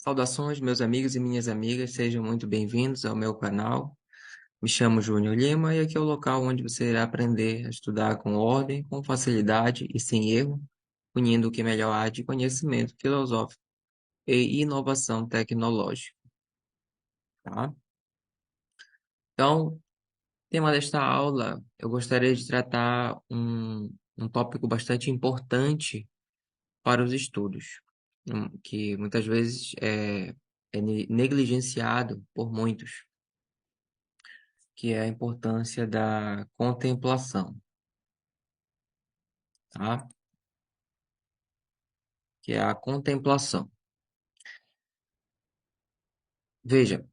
Saudações, meus amigos e minhas amigas, sejam muito bem-vindos ao meu canal. Me chamo Júnior Lima e aqui é o local onde você irá aprender a estudar com ordem, com facilidade e sem erro, unindo o que melhor há de conhecimento filosófico e inovação tecnológica, tá? Então, tema desta aula, eu gostaria de tratar um tópico bastante importante para os estudos, que muitas vezes é negligenciado por muitos, que é a importância da contemplação, tá? Que é a contemplação. Veja,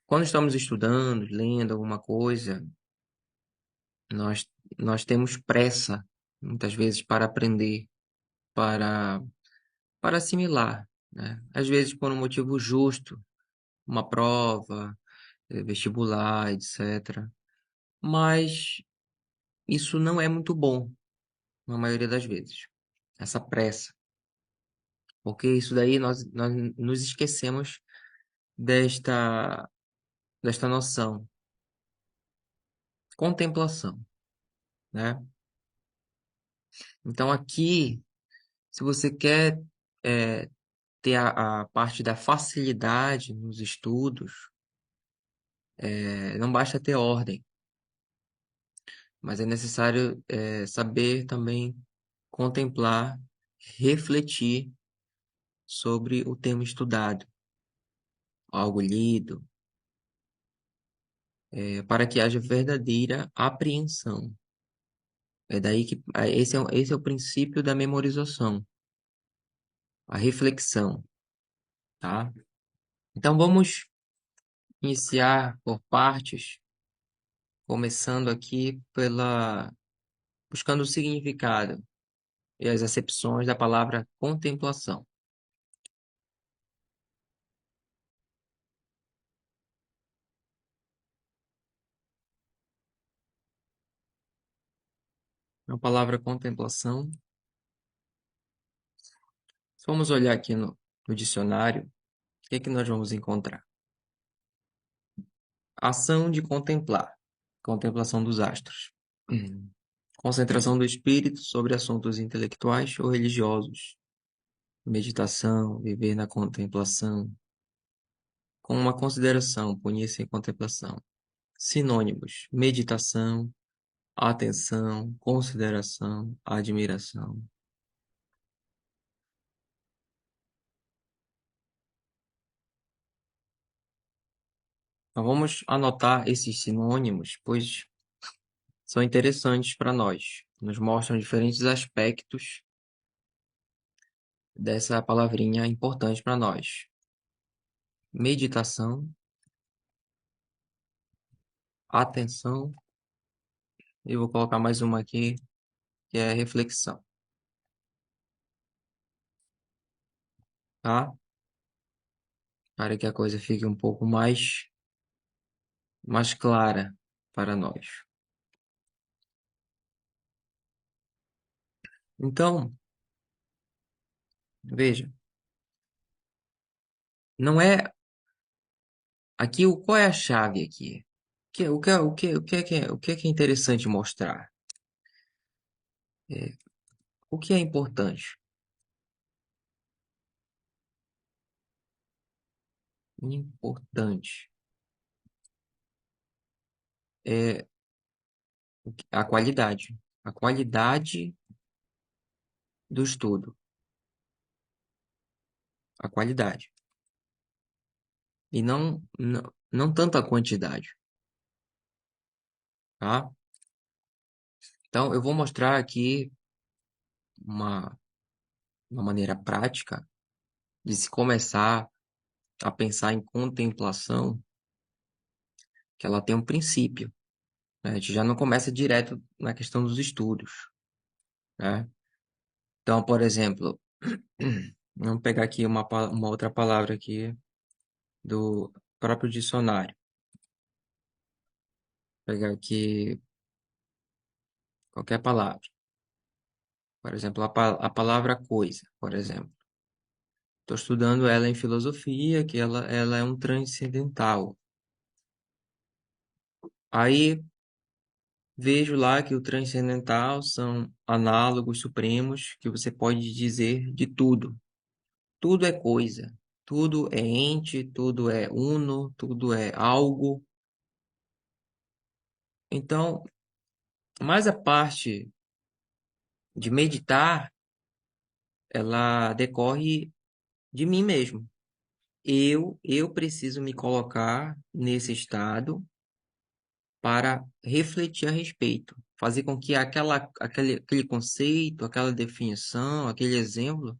quando estamos estudando, lendo alguma coisa, nós, nós temos pressa, muitas vezes, para aprender, para, para assimilar, né? Às vezes por um motivo justo, uma prova, vestibular, etc. Mas isso não é muito bom, na maioria das vezes, essa pressa. Porque isso daí nós nos esquecemos desta, desta noção, contemplação, né? Então aqui, se você quer é, ter a parte da facilidade nos estudos, não basta ter ordem, mas é necessário saber também contemplar, refletir sobre o tema estudado, algo lido, para que haja verdadeira apreensão. É daí que esse é o princípio da memorização, a reflexão, tá? Então vamos iniciar por partes, começando aqui pela buscando o significado e as acepções da palavra contemplação. A palavra contemplação, se vamos olhar aqui no dicionário, o que é que nós vamos encontrar? Ação de contemplar, contemplação dos astros. Concentração do espírito sobre assuntos intelectuais ou religiosos. Meditação, viver na contemplação, com uma consideração, punir-se em contemplação. Sinônimos: meditação, atenção, consideração, admiração. Então vamos anotar esses sinônimos, pois são interessantes para nós. Nos mostram diferentes aspectos dessa palavrinha importante para nós. Meditação, atenção, e vou colocar mais uma aqui, que é reflexão, tá? Para que a coisa fique um pouco mais clara para nós. Então, veja, não é aqui qual é a chave aqui? O que é interessante mostrar? É, o que é importante? Importante é a qualidade do estudo, a qualidade, e não tanto a quantidade, tá? Então, eu vou mostrar aqui uma, uma maneira prática de se começar a pensar em contemplação, que ela tem um princípio, né? A gente já não começa direto na questão dos estudos, né? Então, por exemplo, vamos pegar aqui uma outra palavra aqui do próprio dicionário. Pegar aqui qualquer palavra. Por exemplo, a palavra coisa, por exemplo. Estou estudando ela em filosofia, que ela é um transcendental. Aí vejo lá que o transcendental são análogos supremos que você pode dizer de tudo. Tudo é coisa, tudo é ente, tudo é uno, tudo é algo. Então, mais a parte de meditar, ela decorre de mim mesmo. Eu preciso me colocar nesse estado para refletir a respeito, fazer com que aquele conceito, aquela definição, aquele exemplo,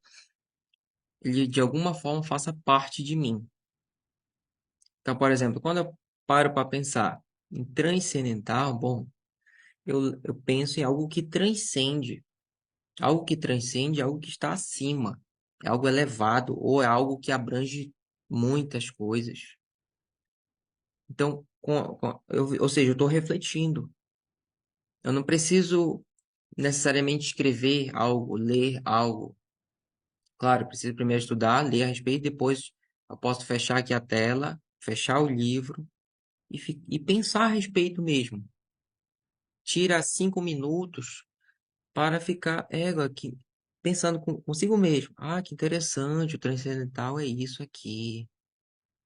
ele de alguma forma faça parte de mim. Então, por exemplo, quando eu paro para pensar em transcendental, bom, eu penso em algo que transcende, algo que transcende, algo que está acima, é algo elevado ou é algo que abrange muitas coisas. Então, ou seja, eu estou refletindo. Eu não preciso necessariamente escrever algo, ler algo. Claro, eu preciso primeiro estudar, ler a respeito, depois eu posso fechar aqui a tela, fechar o livro e pensar a respeito mesmo. Tira 5 minutos para ficar ego aqui, pensando consigo mesmo. Ah, que interessante, o transcendental é isso aqui.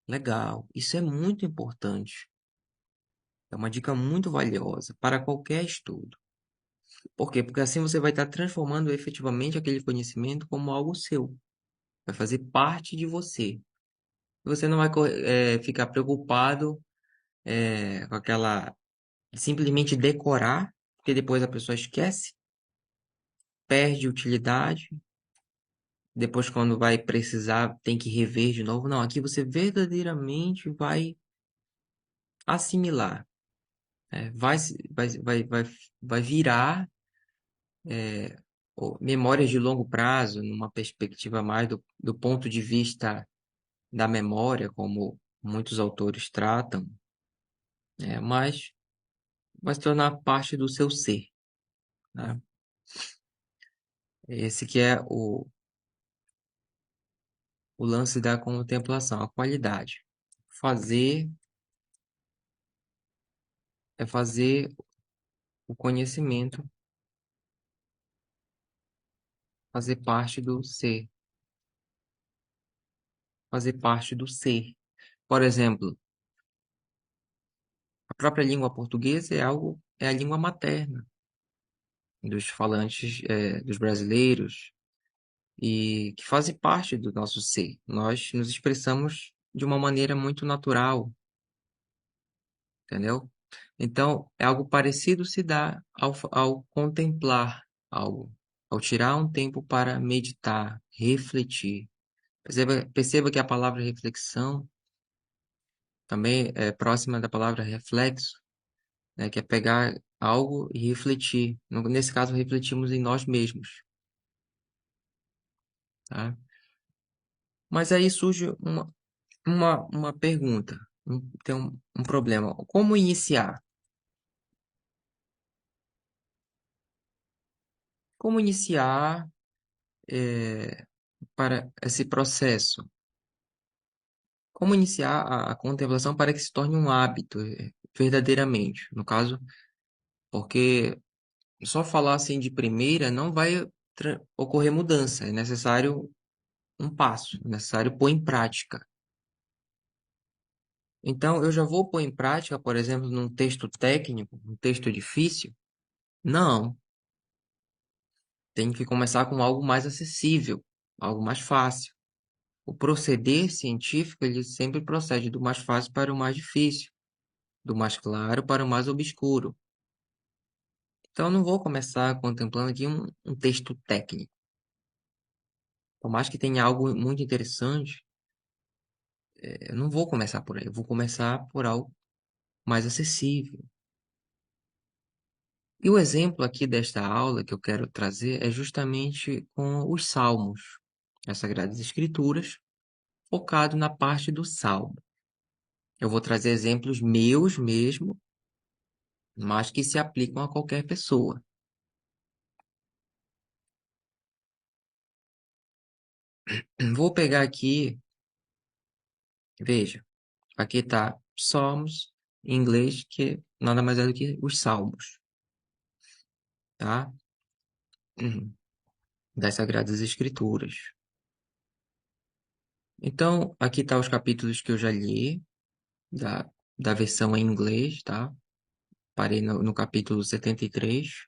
Legal. Isso é muito importante. É uma dica muito valiosa para qualquer estudo. Por quê? Porque assim você vai estar transformando efetivamente aquele conhecimento como algo seu. Vai fazer parte de você. Você não vai ficar preocupado com aquela simplesmente decorar, porque depois a pessoa esquece, perde utilidade. Depois, quando vai precisar, tem que rever de novo. Não, aqui você verdadeiramente vai assimilar, vai virar memórias de longo prazo, numa perspectiva mais do ponto de vista da memória, como muitos autores tratam, mas vai se tornar parte do seu ser, né? Esse que é o lance da contemplação, a qualidade. Fazer fazer o conhecimento fazer parte do ser, fazer parte do ser. Por exemplo, a própria língua portuguesa é a língua materna dos falantes, dos brasileiros, e que fazem parte do nosso ser. Nós nos expressamos de uma maneira muito natural, entendeu? Então, é algo parecido se dá ao contemplar algo, ao tirar um tempo para meditar, refletir. Perceba que a palavra reflexão também é próxima da palavra reflexo, né, que é pegar algo e refletir. Nesse caso, refletimos em nós mesmos, tá? Mas aí surge uma pergunta, tem um problema. Como iniciar? Como iniciar para esse processo? Como iniciar a contemplação para que se torne um hábito, verdadeiramente? No caso, porque só falar assim de primeira não vai ocorrer mudança. É necessário um passo, é necessário pôr em prática. Então, eu já vou pôr em prática, por exemplo, num texto técnico, um texto difícil? Não. Tem que começar com algo mais acessível, algo mais fácil. O proceder científico, ele sempre procede do mais fácil para o mais difícil, do mais claro para o mais obscuro. Então, eu não vou começar contemplando aqui um texto técnico. Por mais que tenha algo muito interessante, eu não vou começar por aí. Eu vou começar por algo mais acessível. E o exemplo aqui desta aula que eu quero trazer é justamente com os Salmos, as Sagradas Escrituras, focado na parte do Salmo. Eu vou trazer exemplos meus mesmo, mas que se aplicam a qualquer pessoa. Vou pegar aqui, veja, aqui está Psalms, em inglês, que nada mais é do que os Salmos, tá? Das Sagradas Escrituras. Então, aqui tá os capítulos que eu já li, da, da versão em inglês, tá? Parei no capítulo 73.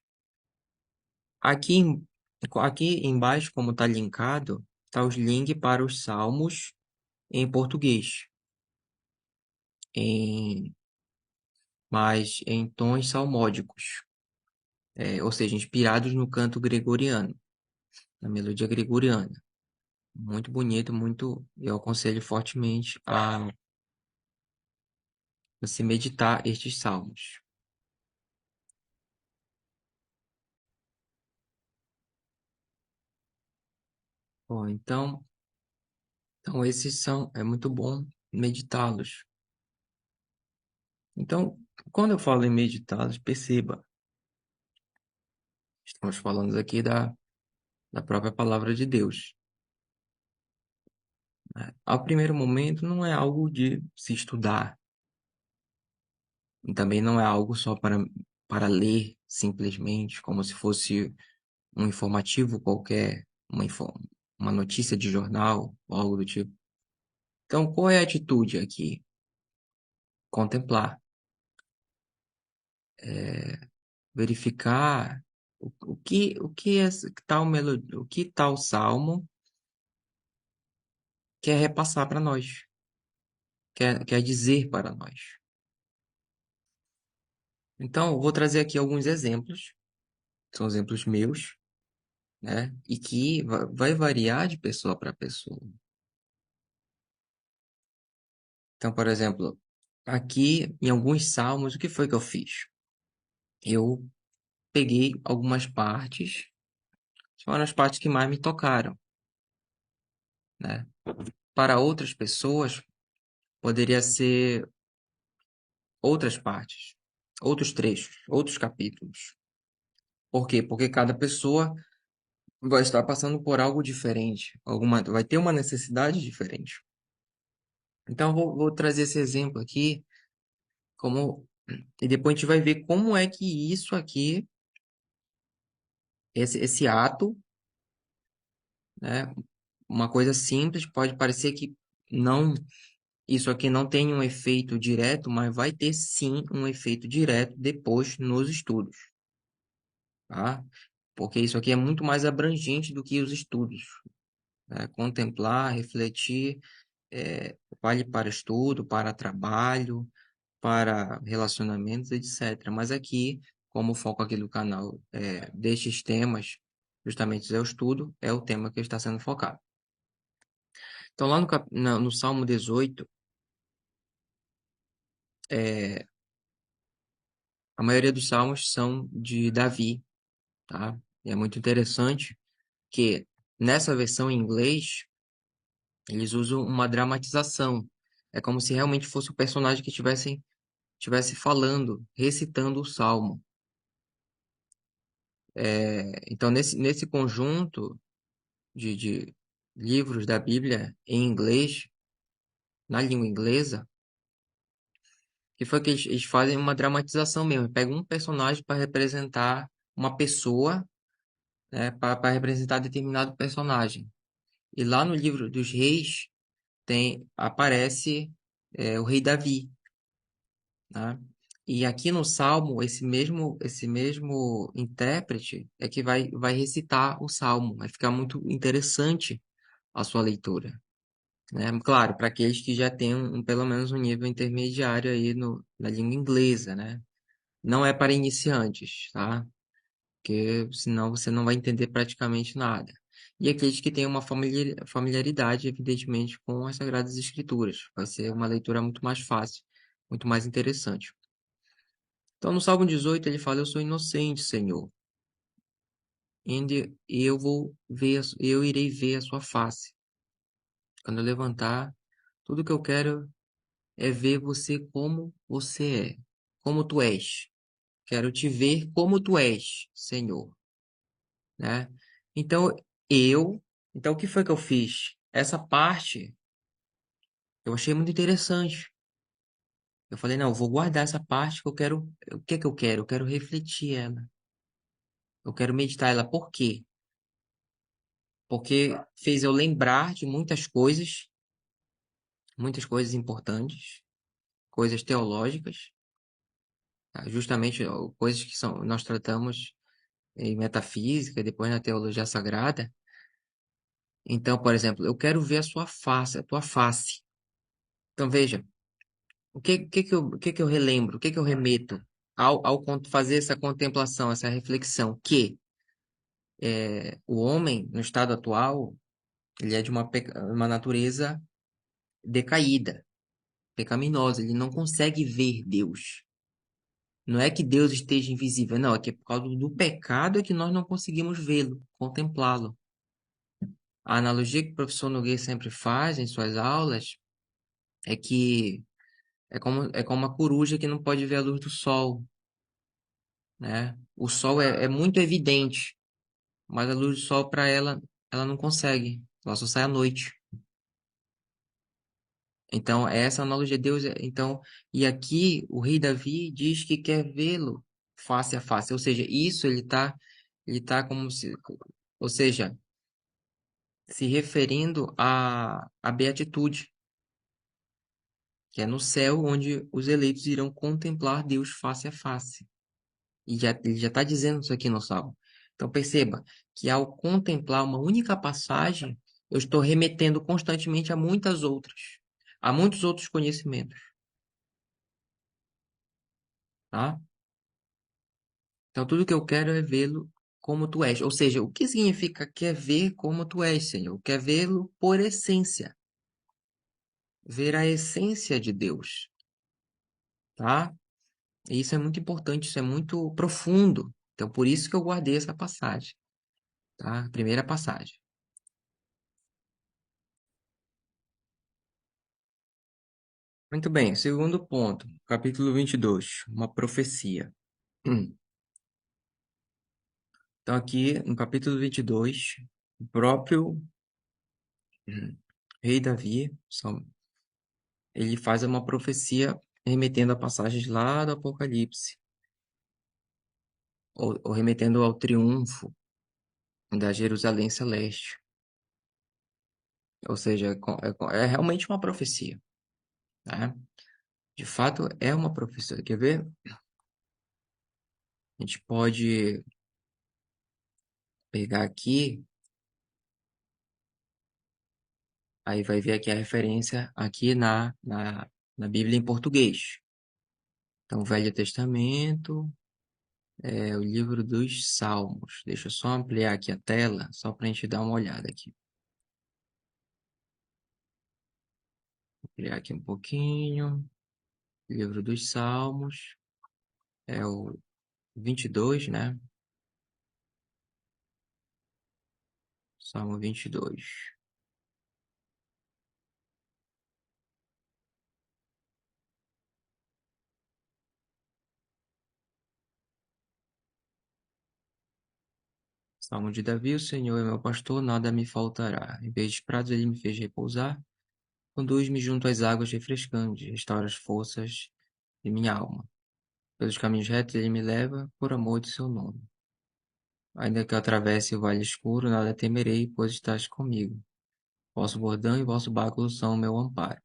Aqui, aqui embaixo, como está linkado, tá os links para os salmos em português, em, mas em tons salmódicos, ou seja, inspirados no canto gregoriano, na melodia gregoriana. Muito bonito, muito. Eu aconselho fortemente a você meditar estes salmos. Bom, então esses são, é muito bom meditá-los. Então, quando eu falo em meditá-los, perceba, estamos falando aqui da própria palavra de Deus, né? Ao primeiro momento, não é algo de se estudar, e também não é algo só para ler simplesmente, como se fosse um informativo qualquer, uma notícia de jornal, ou algo do tipo. Então, qual é a atitude aqui? Contemplar, verificar o que é o que tal salmo quer repassar para nós, quer dizer para nós. Então, eu vou trazer aqui alguns exemplos, são exemplos meus, né? E que vai variar de pessoa para pessoa. Então, por exemplo, aqui em alguns salmos, o que foi que eu fiz? Eu peguei algumas partes, foram as partes que mais me tocaram, né? Para outras pessoas, poderia ser outras partes, outros trechos, outros capítulos. Por quê? Porque cada pessoa vai estar passando por algo diferente, vai ter uma necessidade diferente. Então, vou trazer esse exemplo aqui, como, e depois a gente vai ver como é que isso aqui, esse ato, né, uma coisa simples, pode parecer que não, isso aqui não tem um efeito direto, mas vai ter sim um efeito direto depois nos estudos, tá? Porque isso aqui é muito mais abrangente do que os estudos, né? Contemplar, refletir, vale para estudo, para trabalho, para relacionamentos, etc. Mas aqui, como o foco aqui do canal destes temas, justamente é o estudo, é o tema que está sendo focado. Então, lá no Salmo 18, é, a maioria dos salmos são de Davi, tá? E é muito interessante que nessa versão em inglês, eles usam uma dramatização. É como se realmente fosse o personagem que estivesse falando, recitando o salmo. Então, nesse conjunto de livros da Bíblia em inglês, na língua inglesa, que foi que eles fazem uma dramatização mesmo. Pegam um personagem para representar uma pessoa, né, para representar determinado personagem. E lá no livro dos reis aparece o rei Davi, né? E aqui no Salmo, esse mesmo intérprete é que vai recitar o Salmo. Vai ficar muito interessante a sua leitura, né? Claro, para aqueles que já têm pelo menos um nível intermediário aí na língua inglesa, né? Não é para iniciantes, tá? Porque senão você não vai entender praticamente nada. E aqueles que têm uma familiaridade, evidentemente, com as Sagradas Escrituras. Vai ser uma leitura muito mais fácil, muito mais interessante. Então, no Salmo 18, ele fala: Eu sou inocente, Senhor, e eu irei ver a sua face. Quando eu levantar, tudo que eu quero é ver você como você é, como tu és. Quero te ver como tu és, Senhor, né? Então, eu Então, o que foi que eu fiz? Essa parte eu achei muito interessante. Eu falei, não, eu vou guardar essa parte que eu quero. O que é que eu quero? Eu quero refletir ela. Eu quero meditar ela. Por quê? Porque fez eu lembrar de muitas coisas importantes, coisas teológicas, tá? Justamente ó, coisas que nós tratamos em metafísica, depois na teologia sagrada. Então, por exemplo, eu quero ver a sua face, a tua face. Então, veja, o que que eu relembro, o que que eu remeto ao fazer essa contemplação, essa reflexão, que o homem, no estado atual, ele é de uma natureza decaída, pecaminosa, ele não consegue ver Deus. Não é que Deus esteja invisível, não, é que é por causa do pecado é que nós não conseguimos vê-lo, contemplá-lo. A analogia que o professor Nogueira sempre faz em suas aulas é que é como uma coruja que não pode ver a luz do sol, né? O sol é muito evidente, mas a luz do sol para ela, ela não consegue, ela só sai à noite. Então, essa analogia de Deus, então, e aqui o rei Davi diz que quer vê-lo face a face, ou seja, isso ele tá como se, ou seja, se referindo à beatitude, que é no céu onde os eleitos irão contemplar Deus face a face. Ele já está dizendo isso aqui no Salmo. Então perceba que ao contemplar uma única passagem, eu estou remetendo constantemente a muitas outras, a muitos outros conhecimentos, tá? Então tudo que eu quero é vê-lo como tu és. Ou seja, o que significa quer ver como tu és, Senhor? Quer vê-lo por essência, ver a essência de Deus, tá? E isso é muito importante, isso é muito profundo. Então por isso que eu guardei essa passagem, tá? A primeira passagem. Muito bem, segundo ponto, capítulo 22, uma profecia. Então, aqui no capítulo 22, o próprio rei Davi, ele faz uma profecia remetendo a passagens lá do Apocalipse, ou remetendo ao triunfo da Jerusalém Celeste. Ou seja, é realmente uma profecia, né? De fato, é uma profecia. Quer ver? A gente pode pegar aqui, aí vai ver aqui a referência aqui na Bíblia em português. Então, Velho Testamento, o livro dos Salmos. Deixa eu só ampliar aqui a tela, só para a gente dar uma olhada aqui. Ampliar aqui um pouquinho. Livro dos Salmos, é o 22, né? Salmo 22. Salmo de Davi, o Senhor é meu pastor, nada me faltará. Em vez de prados ele me fez repousar, conduz-me junto às águas refrescantes, restaura as forças de minha alma. Pelos caminhos retos ele me leva, por amor de seu nome. Ainda que eu atravesse o vale escuro, nada temerei, pois estás comigo. Vosso bordão e vosso báculo são o meu amparo.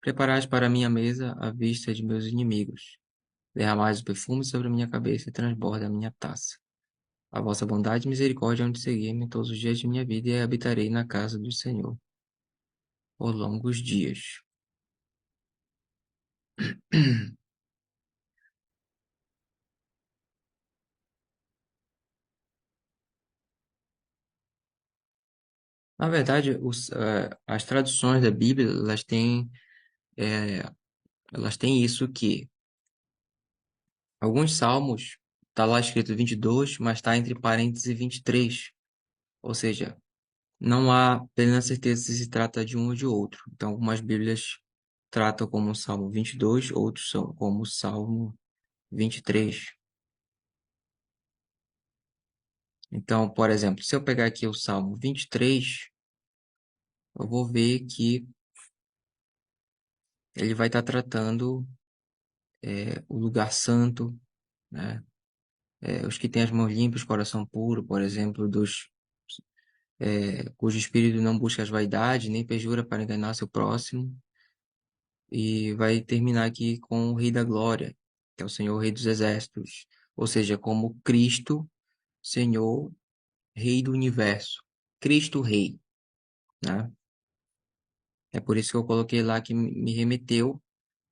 Preparais para minha mesa a vista de meus inimigos. Derramais o perfume sobre a minha cabeça e transborda a minha taça. A vossa bondade e misericórdia hão de seguir-me todos os dias de minha vida e habitarei na casa do Senhor por longos dias. Na verdade, as traduções da Bíblia, eh, elas têm isso que alguns salmos está lá escrito 22, mas está entre parênteses 23. Ou seja, não há plena certeza se trata de um ou de outro. Então, algumas Bíblias tratam como o Salmo 22, outros são como o Salmo 23. Então, por exemplo, se eu pegar aqui o Salmo 23, eu vou ver que ele vai estar tratando o lugar santo, né? Os que têm as mãos limpas, coração puro, por exemplo, cujo espírito não busca as vaidades, nem perjura para enganar seu próximo. E vai terminar aqui com o Rei da Glória, que é o Senhor Rei dos Exércitos, ou seja, como Cristo, Senhor, Rei do Universo, Cristo Rei, né? É por isso que eu coloquei lá que me remeteu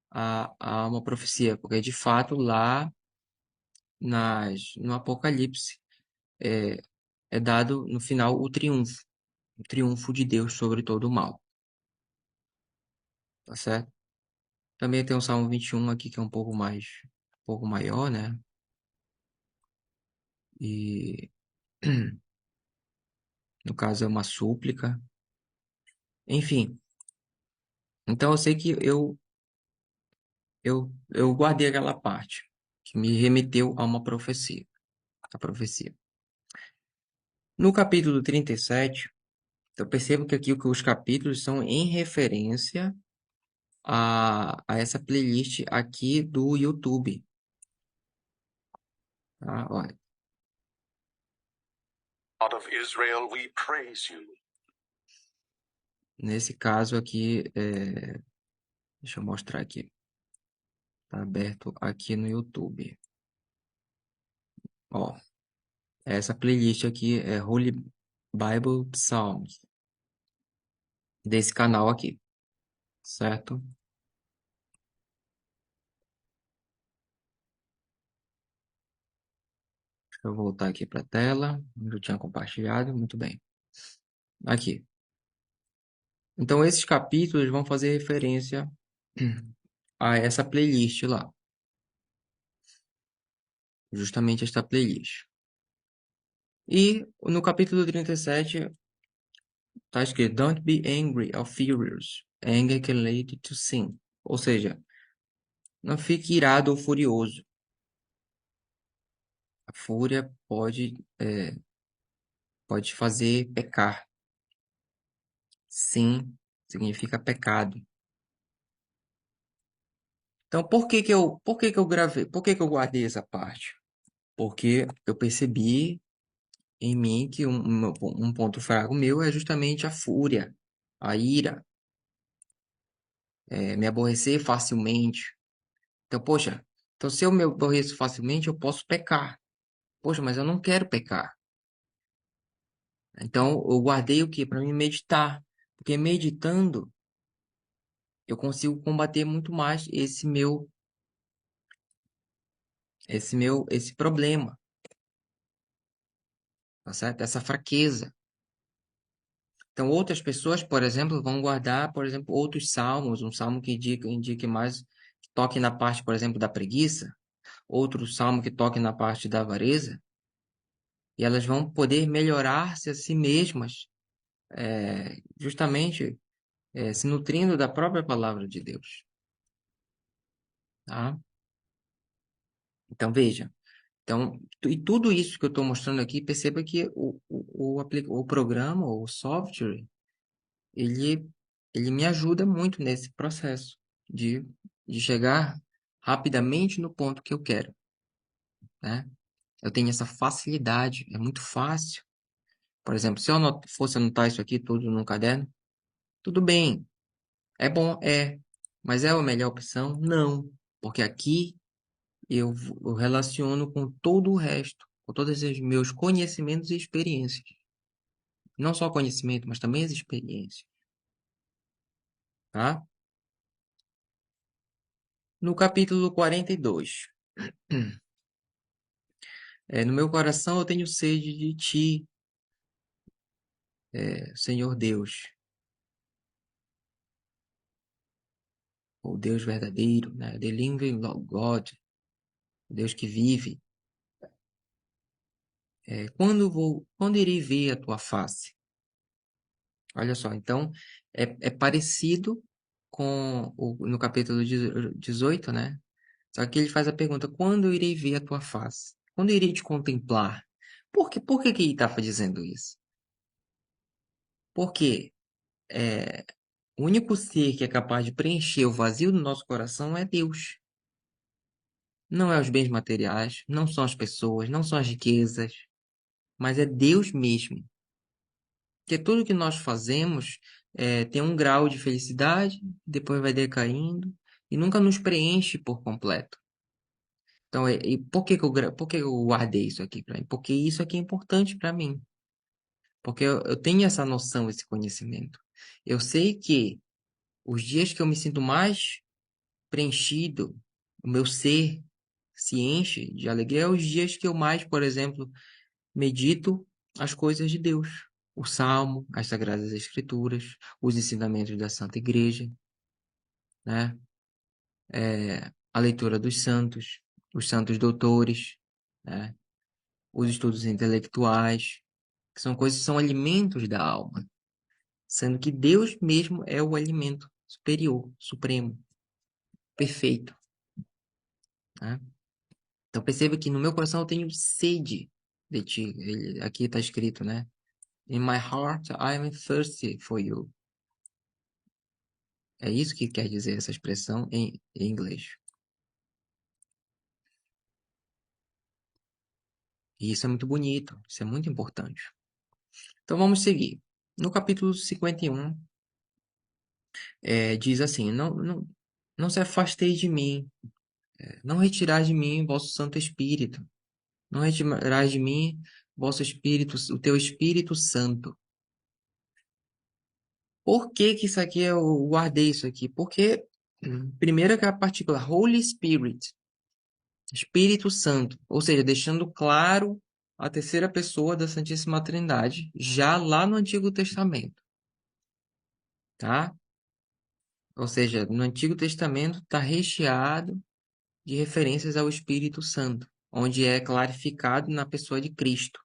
a uma profecia, porque de fato lá no Apocalipse é, é dado no final o triunfo de Deus sobre todo o mal, tá certo? Também tem o Salmo 21 aqui que é um pouco maior, né? E no caso é uma súplica. Enfim, então eu sei que eu guardei aquela parte que me remeteu a uma profecia, a profecia. No capítulo 37, eu percebo que aqui que os capítulos são em referência a essa playlist aqui do YouTube, tá? Olha, God of Israel, we praise you. Nesse caso aqui, deixa eu mostrar aqui, tá aberto aqui no YouTube. Ó, essa playlist aqui é Holy Bible Psalms, desse canal aqui, certo? Deixa eu voltar aqui para a tela, onde eu tinha compartilhado, muito bem. Aqui. Então, esses capítulos vão fazer referência a essa playlist lá, justamente esta playlist. E no capítulo 37 está escrito: Don't be angry or furious. Anger can lead to sin. Ou seja, não fique irado ou furioso. A fúria pode te fazer pecar. Sim, significa pecado. Então, por que que eu gravei? Por que que eu guardei essa parte? Porque eu percebi em mim que um ponto fraco meu é justamente a fúria, a ira, me aborrecer facilmente. Então, poxa, então se eu me aborreço facilmente, eu posso pecar. Poxa, mas eu não quero pecar. Então, eu guardei o quê? Para me meditar. Porque meditando, eu consigo combater muito mais esse problema, tá certo? Essa fraqueza. Então, outras pessoas, por exemplo, vão guardar, por exemplo, outros salmos, um salmo que indique mais, que toque na parte, por exemplo, da preguiça, outro salmo que toque na parte da avareza, e elas vão poder melhorar-se a si mesmas, justamente se nutrindo da própria palavra de Deus, tá? Então, veja. Então, e tudo isso que eu estou mostrando aqui, perceba que o programa, o software, ele, ele me ajuda muito nesse processo de, de chegar rapidamente no ponto que eu quero, né? Eu tenho essa facilidade, é muito fácil. Por exemplo, se eu fosse anotar isso aqui tudo no caderno, tudo bem, é bom, mas é a melhor opção? Não, porque aqui eu relaciono com todo o resto, com todos os meus conhecimentos e experiências. Não só conhecimento, mas também as experiências, tá? No capítulo 42. No meu coração eu tenho sede de ti, Senhor Deus, o Deus verdadeiro, né? The living God, o Deus que vive. Quando irei ver a tua face? Olha só, então é parecido com no capítulo 18, né? Só que ele faz a pergunta: quando eu irei ver a tua face? Quando eu irei te contemplar? Por que ele está dizendo isso? Porque é, o único ser que é capaz de preencher o vazio do nosso coração é Deus. Não é os bens materiais, não são as pessoas, não são as riquezas, mas é Deus mesmo. Porque tudo que nós fazemos tem um grau de felicidade, depois vai decaindo e nunca nos preenche por completo. Então, e por que eu guardei isso aqui para mim? Porque isso aqui é importante para mim. Porque eu tenho essa noção, esse conhecimento. Eu sei que os dias que eu me sinto mais preenchido, o meu ser se enche de alegria, é os dias que eu mais, por exemplo, medito as coisas de Deus. O Salmo, as Sagradas Escrituras, os ensinamentos da Santa Igreja, né? A leitura dos santos, os santos doutores, né? Os estudos intelectuais, que são coisas que são alimentos da alma, sendo que Deus mesmo é o alimento superior, supremo, perfeito, né? Então perceba que no meu coração eu tenho sede de ti. Aqui está escrito, né? In my heart I am thirsty for you. É isso que quer dizer essa expressão em inglês. E isso é muito bonito, isso é muito importante. Então vamos seguir. No capítulo 51, diz assim: não se afasteis de mim, não retirai de mim vosso Santo Espírito, não retirai de mim vosso Espírito, o teu Espírito Santo. Por que que isso aqui eu guardei isso aqui? Porque, primeiro que é a partícula Holy Spirit, Espírito Santo, ou seja, deixando claro a terceira pessoa da Santíssima Trindade, já lá no Antigo Testamento, tá? Ou seja, no Antigo Testamento está recheado de referências ao Espírito Santo, onde é clarificado na pessoa de Cristo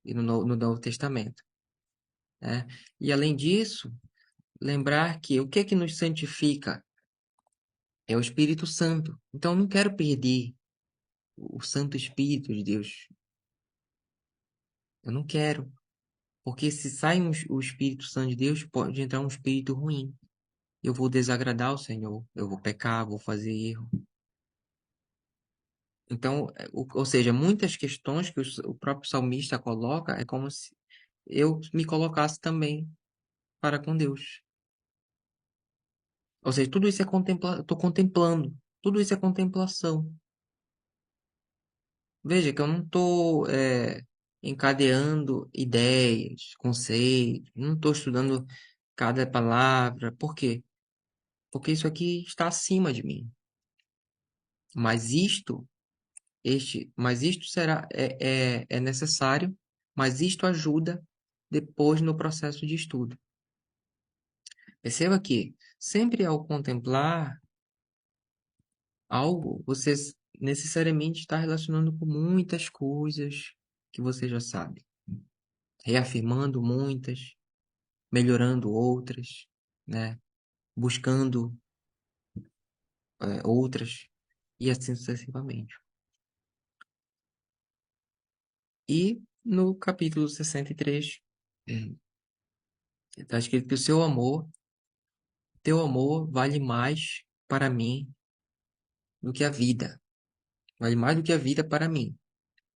e no Novo Testamento, né? E além disso, lembrar que o que é que nos santifica é o Espírito Santo. Então, eu não quero perder o Santo Espírito de Deus. Eu não quero. Porque se sai o Espírito Santo de Deus, pode entrar um espírito ruim. Eu vou desagradar o Senhor. Eu vou pecar, vou fazer erro. Então, ou seja, muitas questões que o próprio salmista coloca é como se eu me colocasse também para com Deus. Ou seja, tudo isso é estou contemplando. Tudo isso é contemplação. Veja que eu não estou encadeando ideias, conceitos, não estou estudando cada palavra. Por quê? Porque isso aqui está acima de mim. Mas mas isto é necessário, mas isto ajuda depois no processo de estudo. Perceba que sempre ao contemplar algo, você necessariamente está relacionando com muitas coisas que você já sabe, reafirmando muitas, melhorando outras, né? Buscando outras e assim sucessivamente. E no capítulo 63 está escrito que o teu amor vale mais para mim do que a vida, vale mais do que a vida para mim.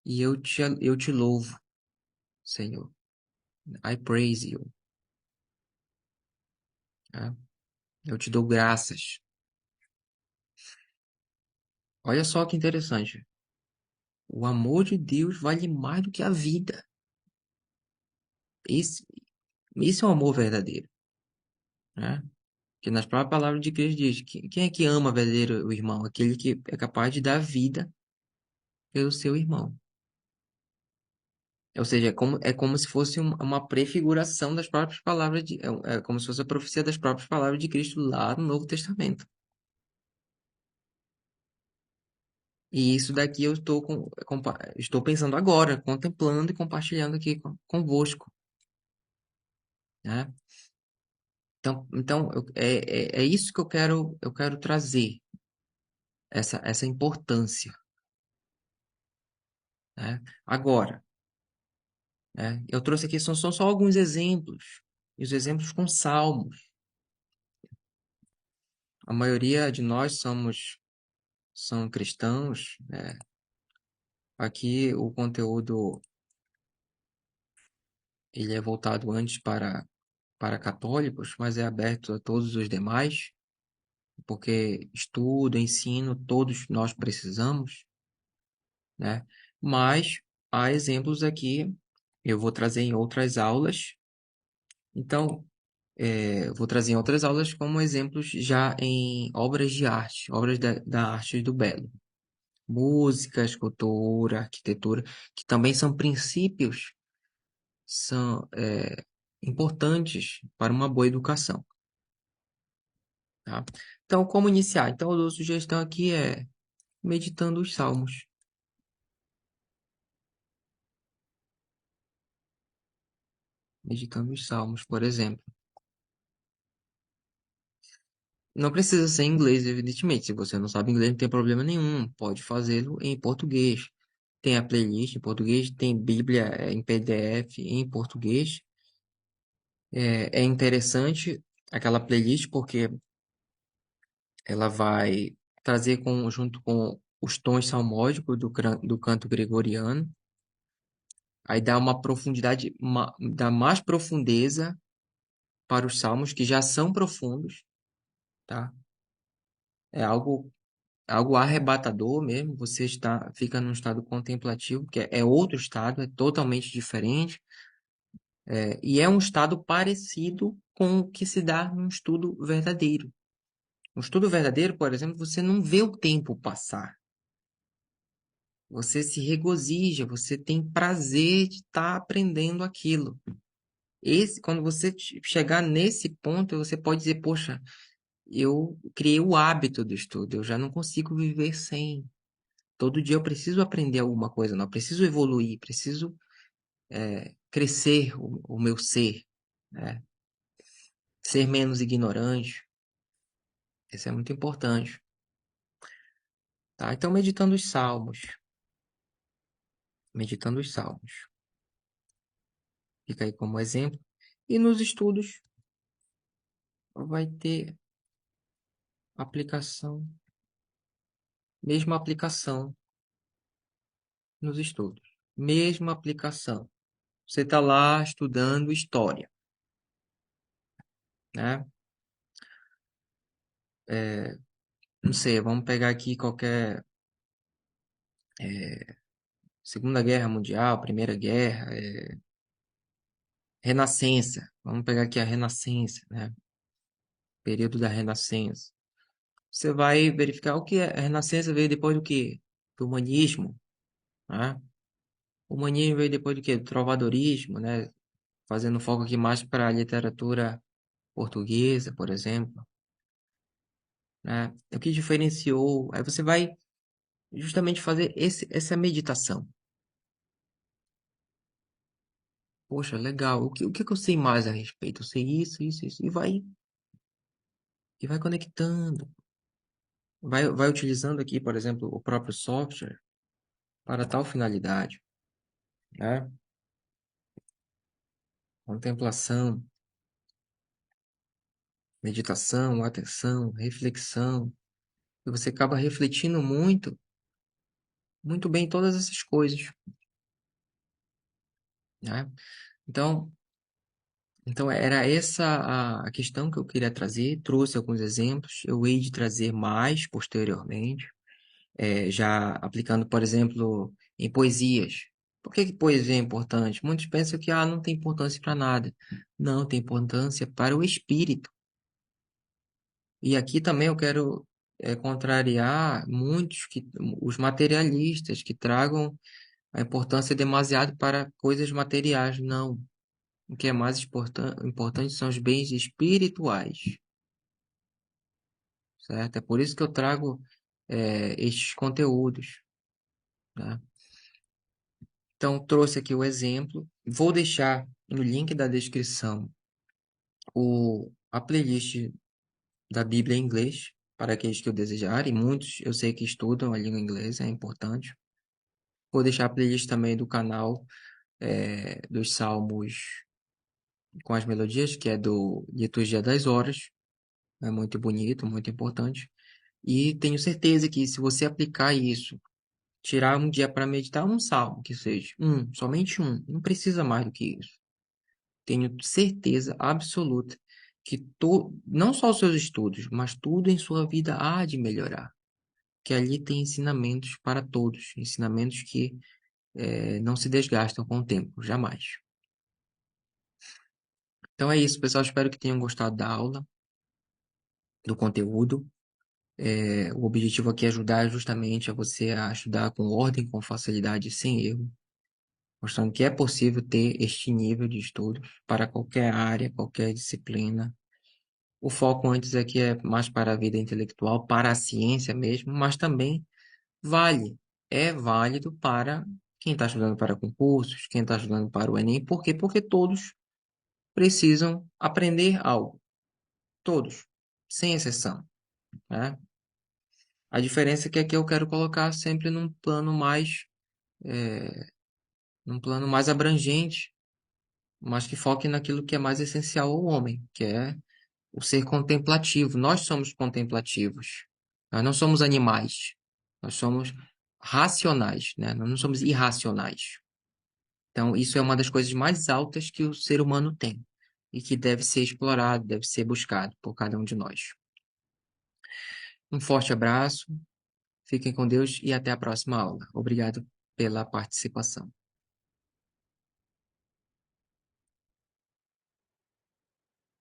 E eu te louvo, Senhor. I praise you. Tá? Eu te dou graças. Olha só que interessante. O amor de Deus vale mais do que a vida. Esse, esse é o amor verdadeiro, né? Que nas próprias palavras de Cristo diz, quem é que ama verdadeiro o irmão? Aquele que é capaz de dar vida pelo seu irmão. Ou seja, é como se fosse uma prefiguração das próprias palavras é como se fosse a profecia das próprias palavras de Cristo lá no Novo Testamento. E isso daqui eu estou pensando agora, contemplando e compartilhando aqui convosco, né? Então é isso que eu quero trazer, essa importância, né? Agora, né? Eu trouxe aqui, são só alguns exemplos, e os exemplos com salmos. A maioria de nós são cristãos, né? Aqui o conteúdo ele é voltado antes para católicos, mas é aberto a todos os demais, porque estudo, ensino, todos nós precisamos, né? Mas há exemplos aqui, eu vou trazer em outras aulas. Então, eu vou trazer em outras aulas como exemplos já em obras de arte, obras da arte do belo. Música, escultura, arquitetura, que também são princípios, são importantes para uma boa educação, tá? Então, como iniciar? Então, a sugestão aqui é meditando os salmos. Meditando os salmos, por exemplo. Não precisa ser em inglês, evidentemente. Se você não sabe inglês, não tem problema nenhum. Pode fazê-lo em português. Tem a playlist em português, tem Bíblia em PDF em português. É interessante aquela playlist porque ela vai trazer junto com os tons salmódicos do canto gregoriano. Aí dá uma profundidade, dá mais profundeza para os salmos que já são profundos, tá? É algo arrebatador mesmo. Você fica num estado contemplativo, que é outro estado, é totalmente diferente, e é um estado parecido com o que se dá num estudo verdadeiro. Um estudo verdadeiro, por exemplo, você não vê o tempo passar. Você se regozija, você tem prazer de estar aprendendo aquilo. Quando você chegar nesse ponto, você pode dizer, poxa, eu criei o hábito do estudo, eu já não consigo viver sem. Todo dia eu preciso aprender alguma coisa, não, eu preciso evoluir, preciso crescer o meu ser, né? Ser menos ignorante. Isso é muito importante, tá? Então, meditando os salmos, fica aí como exemplo. E nos estudos vai ter aplicação, mesma aplicação nos estudos, mesma aplicação. Você está lá estudando história, né? Não sei, vamos pegar aqui qualquer Segunda Guerra Mundial, Primeira Guerra, Renascença. Vamos pegar aqui a Renascença, né? Período da Renascença. Você vai verificar o que é a Renascença veio depois do quê? Do humanismo, né? O humanismo veio depois do quê? Do trovadorismo, né? Fazendo foco aqui mais para a literatura portuguesa, por exemplo, né? O que diferenciou? Aí você vai justamente fazer essa meditação. Poxa, legal. O que eu sei mais a respeito? Eu sei isso. E vai conectando. Vai utilizando aqui, por exemplo, o próprio software para tal finalidade, né? Contemplação, meditação, atenção, reflexão. E você acaba refletindo muito, muito bem todas essas coisas, né? Então, então era essa a questão que eu queria trazer. Trouxe alguns exemplos. Eu hei de trazer mais posteriormente, já aplicando, por exemplo, em poesias. Por que poesia é importante? Muitos pensam que não tem importância para nada. Não, tem importância para o espírito. E aqui também eu quero contrariar os materialistas que tragam a importância demasiado para coisas materiais. Não. O que é mais importante são os bens espirituais, certo? É por isso que eu trago estes conteúdos, né? Então, trouxe aqui o exemplo. Vou deixar no link da descrição a playlist da Bíblia em inglês, para aqueles que o desejarem. Muitos eu sei que estudam a língua inglesa, é importante. Vou deixar a playlist também do canal dos salmos com as melodias, que é do Liturgia das Horas. É muito bonito, muito importante. E tenho certeza que se você aplicar isso, tirar um dia para meditar um salmo, que seja somente um, não precisa mais do que isso. Tenho certeza absoluta que não só os seus estudos, mas tudo em sua vida há de melhorar. Que ali tem ensinamentos para todos, ensinamentos que não se desgastam com o tempo, jamais. Então é isso, pessoal. Espero que tenham gostado da aula, do conteúdo. O objetivo aqui é ajudar justamente a você a estudar com ordem, com facilidade, sem erro, mostrando que é possível ter este nível de estudos para qualquer área, qualquer disciplina. O foco antes aqui é mais para a vida intelectual, para a ciência mesmo, mas também é válido para quem está estudando para concursos, quem está estudando para o Enem. Por quê? Porque todos precisam aprender algo. Todos, sem exceção, né? A diferença é que aqui eu quero colocar sempre eh, num plano mais abrangente, mas que foque naquilo que é mais essencial ao homem, que é o ser contemplativo. Nós somos contemplativos. Nós não somos animais. Nós somos racionais, né? Nós não somos irracionais. Então, isso é uma das coisas mais altas que o ser humano tem e que deve ser explorado, deve ser buscado por cada um de nós. Um forte abraço, fiquem com Deus e até a próxima aula. Obrigado pela participação.